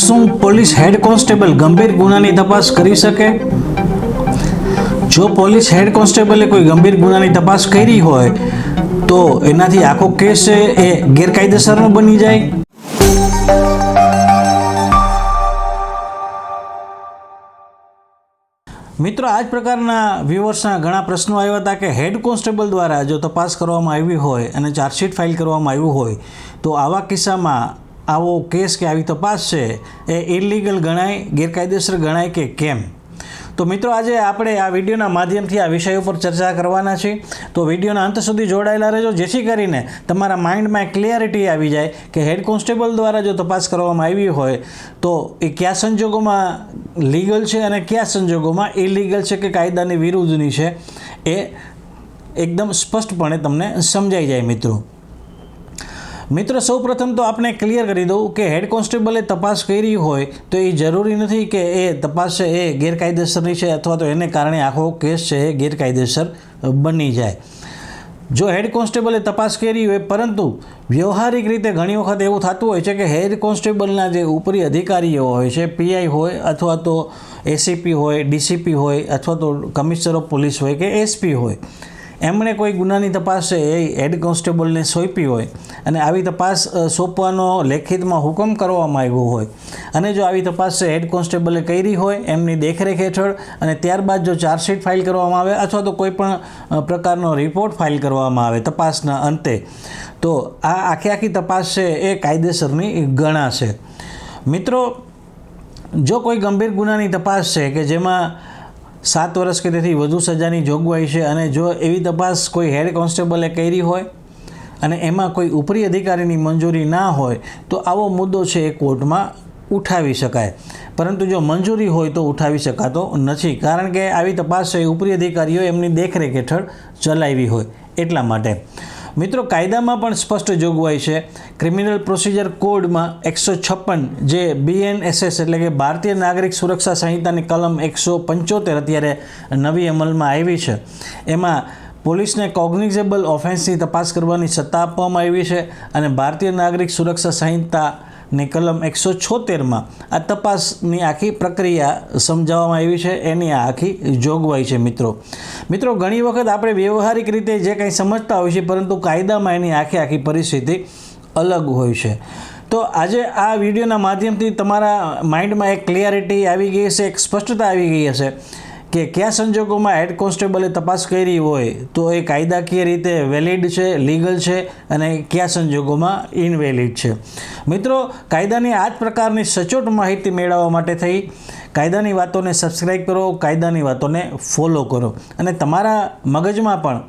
શું police head constable ગંભીર ગુનાની તપાસ કરી શકે? જો પોલીસ હેડ કોન્સ્ટેબલે કોઈ ગંભીર ગુનાની તપાસ કરી હોય તો એનાથી આખો કેસ એ ગેરકાયદેસરનો બની જાય? મિત્રો, આ જ પ્રકારના વ્યુઅર્સના ઘણા પ્રશ્નો આવ્યા હતા કે હેડ કોન્સ્ટેબલ દ્વારા જો તપાસ કરવામાં આવી હોય અને ચાર્જશીટ ફાઇલ કરવામાં આવ્યું હોય તો આવા કિસ્સામાં આવો કેસ કે આવી તપાસ છે એ ઇલીગલ ગણાય, ગેરકાયદેસર ગણાય કે કેમ? તો મિત્રો, આજે આપણે આ વિડીયોના માધ્યમથી આ વિષય ઉપર ચર્ચા કરવાના છીએ. તો વિડીયોના અંત સુધી જોડાયેલા રહેજો, જેથી કરીને તમારા માઇન્ડમાં ક્લિયરિટી આવી જાય કે હેડ કોન્સ્ટેબલ દ્વારા જો તપાસ કરવામાં આવી હોય તો એ કયા સંજોગોમાં લીગલ છે અને કયા સંજોગોમાં ઇલીગલ છે કે કાયદાની વિરુદ્ધની છે, એ એકદમ સ્પષ્ટપણે તમને સમજાઈ જાય. મિત્રો, સૌપ્રથમ તો આપણે ક્લિયર કરી દઉં કે હેડ કોન્સ્ટેબલે તપાસ કરી હોય તો એ જરૂરી નથી કે એ તપાસ છે એ ગેરકાયદેસરની છે અથવા તો એને કારણે આખો કેસ છે એ ગેરકાયદેસર બની જાય. જો હેડ કોન્સ્ટેબલે તપાસ કરી હોય, પરંતુ વ્યવહારિક રીતે ઘણી વખત એવું થતું હોય છે કે હેડ કોન્સ્ટેબલના જે ઉપરી અધિકારીઓ હોય છે, પીઆઈ હોય અથવા તો એસીપી હોય, ડીસીપી હોય અથવા તો કમિશનર ઓફ પોલીસ હોય કે એસપી હોય, એમણે કોઈ ગુનાની તપાસ છે એ હેડ કોન્સ્ટેબલને સોંપી હોય અને આવી તપાસ સોંપવાનો લેખિતમાં હુકમ કરવામાં આવ્યો હોય અને જો આવી તપાસ છે હેડ કોન્સ્ટેબલે કરી હોય એમની દેખરેખ હેઠળ અને ત્યારબાદ જો ચાર્જશીટ ફાઇલ કરવામાં આવે અથવા તો કોઈ પણ પ્રકારનો રિપોર્ટ ફાઇલ કરવામાં આવે તપાસના અંતે, તો આ આખી તપાસ છે એ કાયદેસરની ગણાશે. મિત્રો, જો કોઈ ગંભીર ગુનાની તપાસ છે કે જેમાં 7 વર્ષ કે તેથી વધુ સજાની જોગવાઈ છે અને જો એવી તપાસ કોઈ હેડ કોન્સ્ટેબલે કરી હોય અને એમાં કોઈ ઉપરી અધિકારીની મંજૂરી ના હોય તો આવો મુદ્દો છે એ કોર્ટમાં ઉઠાવી શકાય, પરંતુ જો મંજૂરી હોય તો ઉઠાવી શકાતો નથી, કારણ કે આવી તપાસ છે ઉપરી અધિકારીઓ એમની દેખરેખ હેઠળ ચલાવી હોય એટલા માટે. મિત્રો, કાયદામાં પણ સ્પષ્ટ જોગવાઈ છે. ક્રિમિનલ પ્રોસિજર કોડમાં 156 જે BNSS એટલે કે ભારતીય નાગરિક સુરક્ષા સંહિતાની કલમ 175 અત્યારે નવી અમલમાં આવી છે, એમાં પોલીસને કોગ્નિઝેબલ ઓફેન્સની તપાસ કરવાની સત્તા આપવામાં આવી છે અને ભારતીય નાગરિક સુરક્ષા સંહિતાની કલમ 176માં આ તપાસની આખી પ્રક્રિયા સમજાવવામાં આવી છે, એની આ આખી જોગવાઈ છે. મિત્રો, ઘણી વખત આપણે વ્યવહારિક રીતે જે કંઈ સમજતા હોય છે, પરંતુ કાયદામાં એની આખી પરિસ્થિતિ અલગ હોય છે. તો આજે આ વિડીયોના માધ્યમથી તમારા માઇન્ડમાં એક ક્લિયરિટી આવી ગઈ હશે, એક સ્પષ્ટતા આવી ગઈ હશે કે કયા સંજોગોમાં હેડ કોન્સ્ટેબલે તપાસ કરી હોય તો એ કાયદાકીય રીતે વેલિડ છે, લીગલ છે અને કયા સંજોગોમાં ઇનવેલિડ છે. મિત્રો, કાયદાની આ જ પ્રકારની સચોટ માહિતી મેળવવા માટે થઈ કાયદાની વાતોને સબસ્ક્રાઈબ કરો, કાયદાની વાતોને ફોલો કરો અને તમારા મગજમાં પણ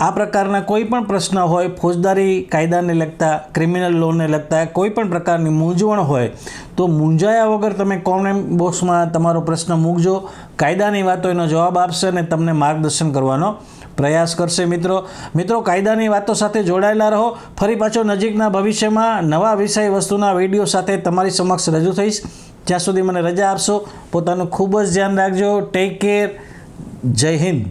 આ પ્રકારના કોઈ પણ પ્રશ્ન હોય, ફોજદારી કાયદાને લગતા, ક્રિમિનલ લોને લગતા કોઈ પણ પ્રકારની મૂંઝવણ હોય તો મૂંઝાયા વગર તમે કોમેન્ટ બોક્સમાં તમારો પ્રશ્ન મૂકજો. કાયદાની વાતો એનો જવાબ આપશે અને તમને માર્ગદર્શન કરવાનો પ્રયાસ કરશે. મિત્રો, કાયદાની વાતો સાથે જોડાયેલા રહો. ફરી પાછો નજીકના ભવિષ્યમાં નવા વિષય વસ્તુના વિડીયો સાથે તમારી સમક્ષ રજૂ થઈશ. જ્યાં સુધી મને રજા આપશો, પોતાનું ખૂબ જ ધ્યાન રાખજો. Take care. જય હિન્દ.